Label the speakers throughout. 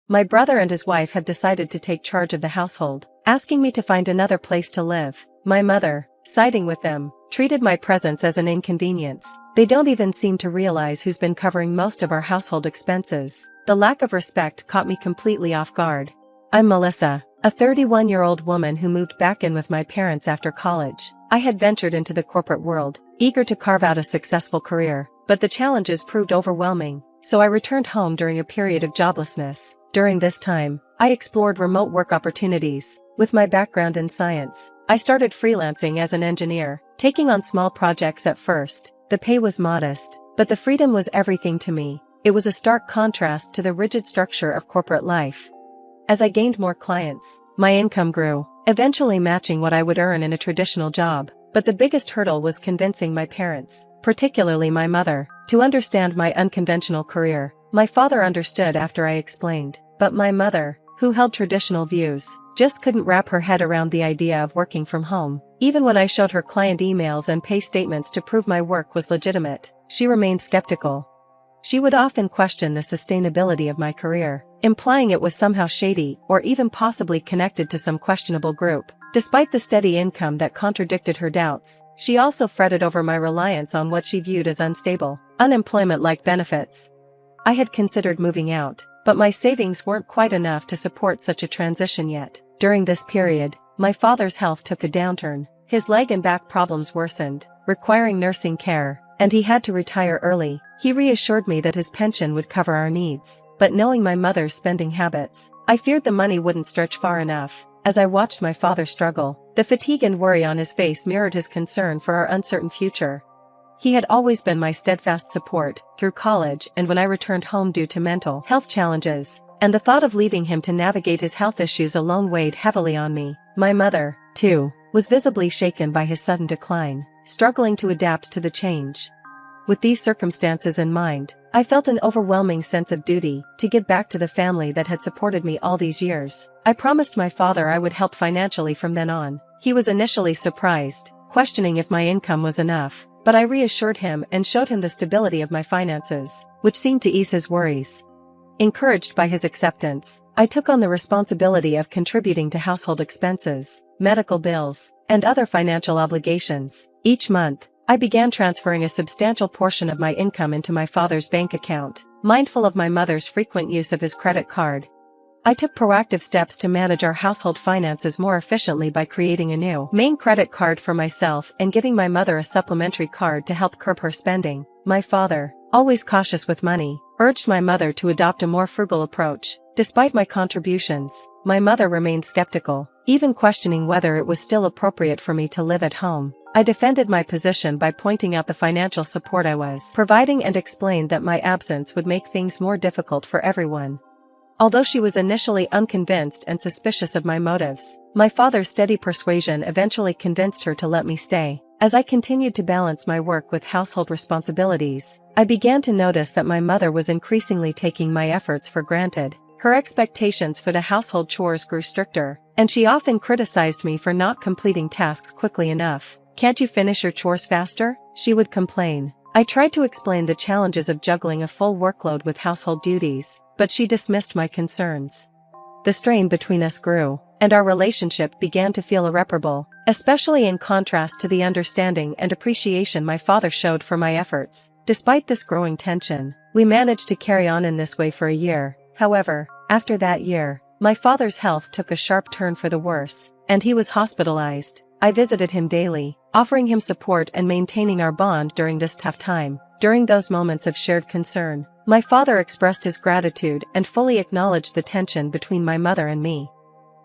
Speaker 1: My brother and his wife have decided to take charge of the household, asking me to find another place to live. My mother, siding with them, treated my presence as an inconvenience. They don't even seem to realize who's been covering most of our household expenses. The lack of respect caught me completely off guard. I'm Melissa, a 31-year-old woman who moved back in with my parents after college. I had ventured into the corporate world, eager to carve out a successful career, but the challenges proved overwhelming, so I returned home during a period of joblessness. During this time, I explored remote work opportunities. With my background in science, I started freelancing as an engineer, taking on small projects at first. The pay was modest, but the freedom was everything to me. It was a stark contrast to the rigid structure of corporate life. As I gained more clients, my income grew, eventually matching what I would earn in a traditional job. But the biggest hurdle was convincing my parents, particularly my mother, to understand my unconventional career. My father understood after I explained, but my mother, who held traditional views, just couldn't wrap her head around the idea of working from home. Even when I showed her client emails and pay statements to prove my work was legitimate, she remained skeptical. She would often question the sustainability of my career, implying it was somehow shady or even possibly connected to some questionable group. Despite the steady income that contradicted her doubts, she also fretted over my reliance on what she viewed as unstable, unemployment-like benefits. I had considered moving out, but my savings weren't quite enough to support such a transition yet. During this period, my father's health took a downturn. His leg and back problems worsened, requiring nursing care, and he had to retire early. He reassured me that his pension would cover our needs, but knowing my mother's spending habits, I feared the money wouldn't stretch far enough. As I watched my father struggle, the fatigue and worry on his face mirrored his concern for our uncertain future. He had always been my steadfast support through college and when I returned home due to mental health challenges, and the thought of leaving him to navigate his health issues alone weighed heavily on me. My mother, too, was visibly shaken by his sudden decline, struggling to adapt to the change. With these circumstances in mind, I felt an overwhelming sense of duty to give back to the family that had supported me all these years. I promised my father I would help financially from then on. He was initially surprised, questioning if my income was enough, but I reassured him and showed him the stability of my finances, which seemed to ease his worries. Encouraged by his acceptance, I took on the responsibility of contributing to household expenses, medical bills, and other financial obligations. Each month, I began transferring a substantial portion of my income into my father's bank account, mindful of my mother's frequent use of his credit card. I took proactive steps to manage our household finances more efficiently by creating a new main credit card for myself and giving my mother a supplementary card to help curb her spending. My father, always cautious with money, urged my mother to adopt a more frugal approach. Despite my contributions, my mother remained skeptical, even questioning whether it was still appropriate for me to live at home. I defended my position by pointing out the financial support I was providing and explained that my absence would make things more difficult for everyone. Although she was initially unconvinced and suspicious of my motives, my father's steady persuasion eventually convinced her to let me stay. As I continued to balance my work with household responsibilities, I began to notice that my mother was increasingly taking my efforts for granted. Her expectations for the household chores grew stricter, and she often criticized me for not completing tasks quickly enough. "Can't you finish your chores faster?" she would complain. I tried to explain the challenges of juggling a full workload with household duties, but she dismissed my concerns. The strain between us grew, and our relationship began to feel irreparable, especially in contrast to the understanding and appreciation my father showed for my efforts. Despite this growing tension, we managed to carry on in this way for a year. However, after that year, my father's health took a sharp turn for the worse, and he was hospitalized. I visited him daily, offering him support and maintaining our bond during this tough time. During those moments of shared concern, my father expressed his gratitude and fully acknowledged the tension between my mother and me.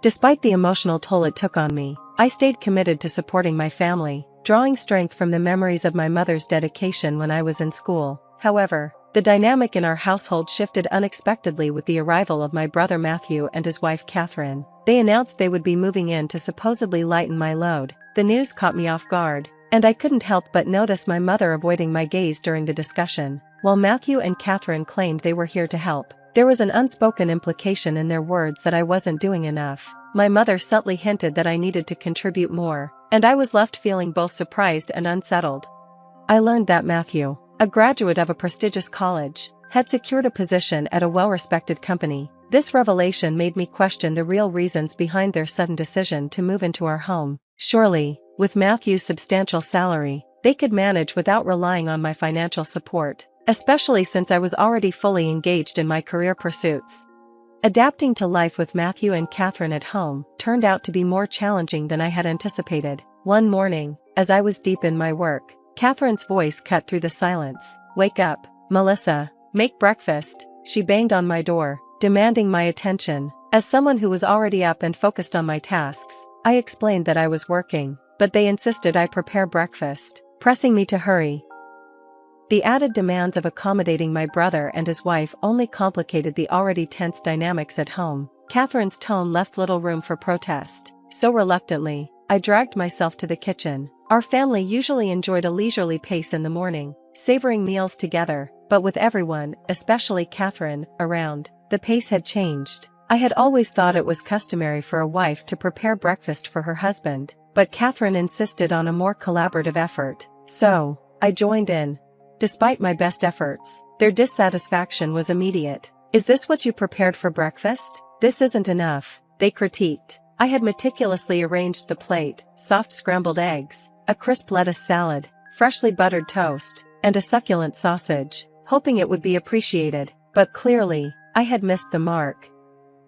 Speaker 1: Despite the emotional toll it took on me, I stayed committed to supporting my family, drawing strength from the memories of my mother's dedication when I was in school. However, the dynamic in our household shifted unexpectedly with the arrival of my brother Matthew and his wife Catherine. They announced they would be moving in to supposedly lighten my load. The news caught me off guard, and I couldn't help but notice my mother avoiding my gaze during the discussion. While Matthew and Catherine claimed they were here to help, there was an unspoken implication in their words that I wasn't doing enough. My mother subtly hinted that I needed to contribute more, and I was left feeling both surprised and unsettled. I learned that Matthew, a graduate of a prestigious college, had secured a position at a well-respected company. This revelation made me question the real reasons behind their sudden decision to move into our home. Surely, with Matthew's substantial salary, they could manage without relying on my financial support, especially since I was already fully engaged in my career pursuits. Adapting to life with Matthew and Catherine at home turned out to be more challenging than I had anticipated. One morning, as I was deep in my work, Catherine's voice cut through the silence. "Wake up, Melissa. Make breakfast." She banged on my door, demanding my attention. As someone who was already up and focused on my tasks, I explained that I was working, but they insisted I prepare breakfast, pressing me to hurry. The added demands of accommodating my brother and his wife only complicated the already tense dynamics at home. Catherine's tone left little room for protest, so reluctantly, I dragged myself to the kitchen. Our family usually enjoyed a leisurely pace in the morning, savoring meals together, but with everyone, especially Catherine, around, the pace had changed. I had always thought it was customary for a wife to prepare breakfast for her husband, but Catherine insisted on a more collaborative effort, so I joined in. Despite my best efforts, their dissatisfaction was immediate. "Is this what you prepared for breakfast? This isn't enough," they critiqued. I had meticulously arranged the plate: soft scrambled eggs, a crisp lettuce salad, freshly buttered toast, and a succulent sausage, hoping it would be appreciated, but clearly, I had missed the mark.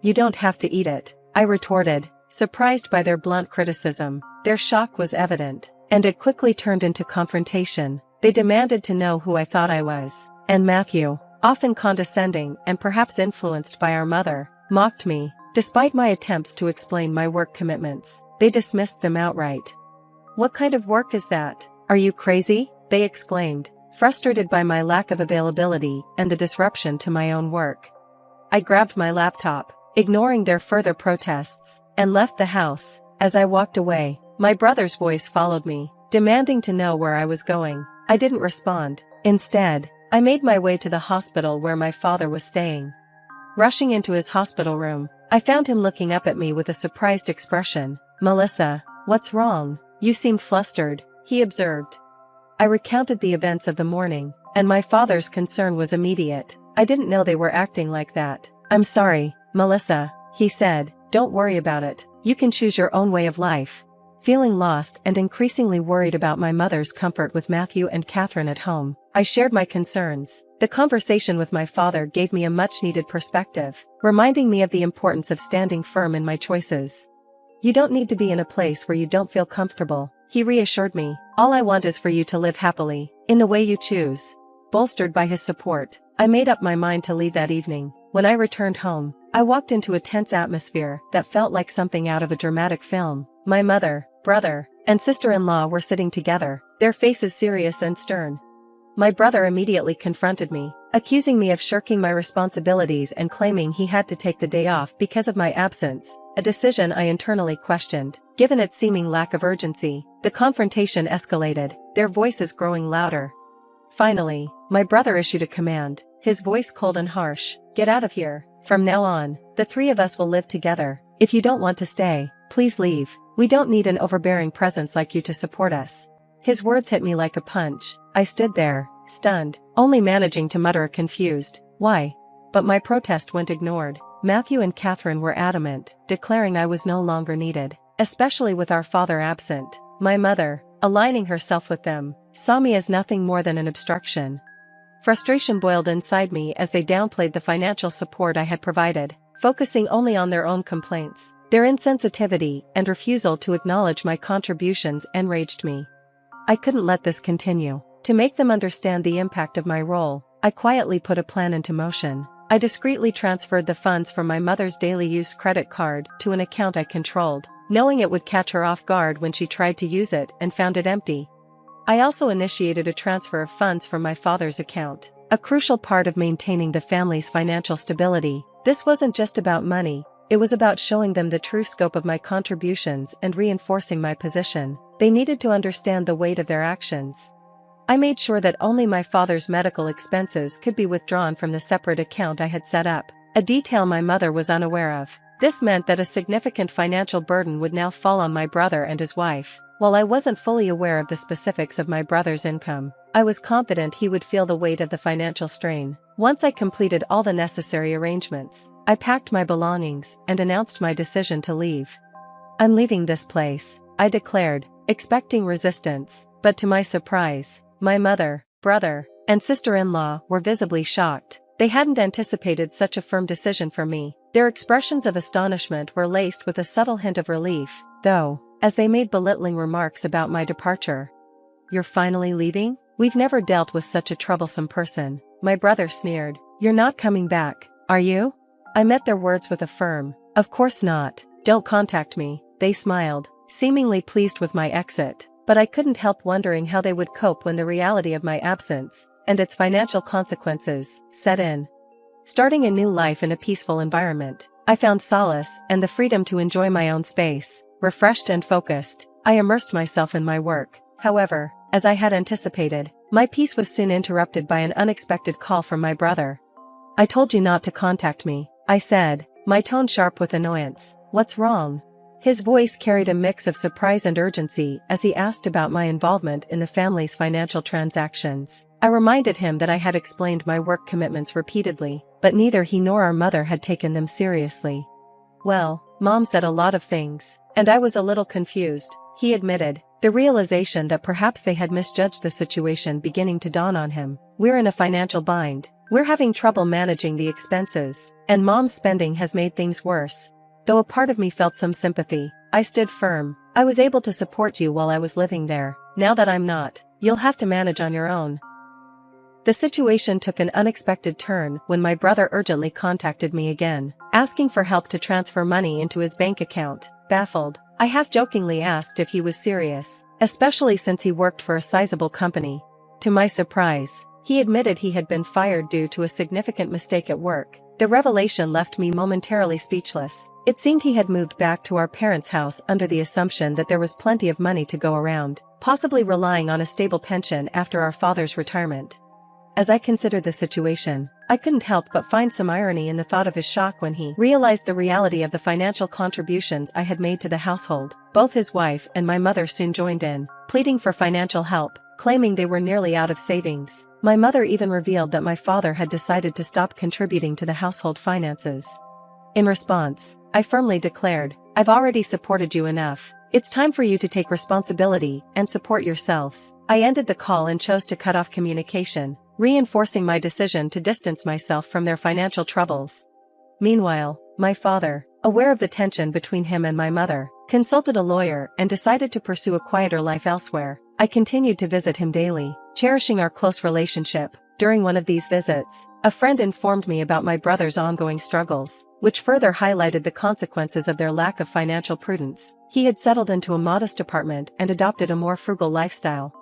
Speaker 1: "You don't have to eat it," I retorted, surprised by their blunt criticism. Their shock was evident, and it quickly turned into confrontation. They demanded to know who I thought I was, and Matthew, often condescending and perhaps influenced by our mother, mocked me. Despite my attempts to explain my work commitments, they dismissed them outright. "What kind of work is that? Are you crazy?" they exclaimed, frustrated by my lack of availability and the disruption to my own work. I grabbed my laptop, ignoring their further protests, and left the house. As I walked away, my brother's voice followed me, demanding to know where I was going. I didn't respond. Instead, I made my way to the hospital where my father was staying. Rushing into his hospital room, I found him looking up at me with a surprised expression. "Melissa, what's wrong? You seem flustered," he observed. I recounted the events of the morning, and my father's concern was immediate. "I didn't know they were acting like that." "I'm sorry, Melissa," he said. "Don't worry about it. You can choose your own way of life." Feeling lost and increasingly worried about my mother's comfort with Matthew and Catherine at home, I shared my concerns. The conversation with my father gave me a much-needed perspective, reminding me of the importance of standing firm in my choices. "You don't need to be in a place where you don't feel comfortable," he reassured me. "All I want is for you to live happily, in the way you choose." Bolstered by his support, I made up my mind to leave that evening. When I returned home, I walked into a tense atmosphere that felt like something out of a dramatic film. My mother, brother, and sister-in-law were sitting together, their faces serious and stern. My brother immediately confronted me, accusing me of shirking my responsibilities and claiming he had to take the day off because of my absence, a decision I internally questioned. Given its seeming lack of urgency, the confrontation escalated, their voices growing louder. Finally, my brother issued a command, his voice cold and harsh. "Get out of here. From now on, the three of us will live together. If you don't want to stay, please leave. We don't need an overbearing presence like you to support us." His words hit me like a punch. I stood there, stunned, only managing to mutter a confused, "Why?" But my protest went ignored. Matthew and Catherine were adamant, declaring I was no longer needed, especially with our father absent. My mother, aligning herself with them, saw me as nothing more than an obstruction. Frustration boiled inside me as they downplayed the financial support I had provided, focusing only on their own complaints. Their insensitivity and refusal to acknowledge my contributions enraged me. I couldn't let this continue. To make them understand the impact of my role, I quietly put a plan into motion. I discreetly transferred the funds from my mother's daily use credit card to an account I controlled, knowing it would catch her off guard when she tried to use it and found it empty. I also initiated a transfer of funds from my father's account, a crucial part of maintaining the family's financial stability. This wasn't just about money, it was about showing them the true scope of my contributions and reinforcing my position. They needed to understand the weight of their actions. I made sure that only my father's medical expenses could be withdrawn from the separate account I had set up, a detail my mother was unaware of. This meant that a significant financial burden would now fall on my brother and his wife. While I wasn't fully aware of the specifics of my brother's income, I was confident he would feel the weight of the financial strain. Once I completed all the necessary arrangements, I packed my belongings and announced my decision to leave. "I'm leaving this place," I declared, expecting resistance, but to my surprise, my mother, brother, and sister-in-law were visibly shocked. They hadn't anticipated such a firm decision from me. Their expressions of astonishment were laced with a subtle hint of relief, though, as they made belittling remarks about my departure. "You're finally leaving? We've never dealt with such a troublesome person," my brother sneered. "You're not coming back, are you?" I met their words with a firm, "Of course not. Don't contact me," they smiled, seemingly pleased with my exit, but I couldn't help wondering how they would cope when the reality of my absence, and its financial consequences, set in. Starting a new life in a peaceful environment, I found solace and the freedom to enjoy my own space. Refreshed and focused, I immersed myself in my work. However, as I had anticipated, my peace was soon interrupted by an unexpected call from my brother. "I told you not to contact me," I said, my tone sharp with annoyance. "What's wrong?" His voice carried a mix of surprise and urgency as he asked about my involvement in the family's financial transactions. I reminded him that I had explained my work commitments repeatedly, but neither he nor our mother had taken them seriously. "Well, Mom said a lot of things, and I was a little confused," he admitted, the realization that perhaps they had misjudged the situation beginning to dawn on him. "We're in a financial bind. We're having trouble managing the expenses, and Mom's spending has made things worse." Though a part of me felt some sympathy, I stood firm. "I was able to support you while I was living there. Now that I'm not, you'll have to manage on your own." The situation took an unexpected turn when my brother urgently contacted me again, asking for help to transfer money into his bank account. Baffled, I half-jokingly asked if he was serious, especially since he worked for a sizable company. To my surprise, he admitted he had been fired due to a significant mistake at work. The revelation left me momentarily speechless. It seemed he had moved back to our parents' house under the assumption that there was plenty of money to go around, possibly relying on a stable pension after our father's retirement. As I considered the situation, I couldn't help but find some irony in the thought of his shock when he realized the reality of the financial contributions I had made to the household. Both his wife and my mother soon joined in, pleading for financial help, claiming they were nearly out of savings. My mother even revealed that my father had decided to stop contributing to the household finances. In response, I firmly declared, "I've already supported you enough. It's time for you to take responsibility and support yourselves." I ended the call and chose to cut off communication, reinforcing my decision to distance myself from their financial troubles. Meanwhile, my father, aware of the tension between him and my mother, consulted a lawyer and decided to pursue a quieter life elsewhere. I continued to visit him daily, cherishing our close relationship. During one of these visits, a friend informed me about my brother's ongoing struggles, which further highlighted the consequences of their lack of financial prudence. He had settled into a modest apartment and adopted a more frugal lifestyle.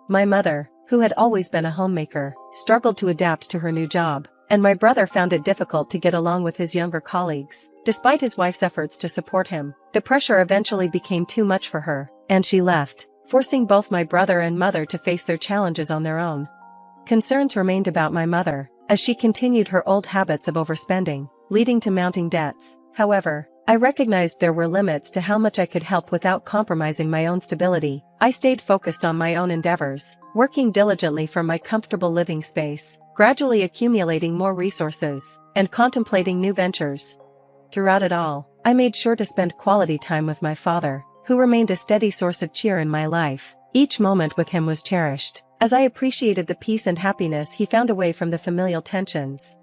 Speaker 1: My mother, who had always been a homemaker, struggled to adapt to her new job, and my brother found it difficult to get along with his younger colleagues. Despite his wife's efforts to support him, the pressure eventually became too much for her, and she left, forcing both my brother and mother to face their challenges on their own. Concerns remained about my mother, as she continued her old habits of overspending, leading to mounting debts. However, I recognized there were limits to how much I could help without compromising my own stability. I stayed focused on my own endeavors, working diligently from my comfortable living space, gradually accumulating more resources, and contemplating new ventures. Throughout it all, I made sure to spend quality time with my father, who remained a steady source of cheer in my life. Each moment with him was cherished, as I appreciated the peace and happiness he found away from the familial tensions.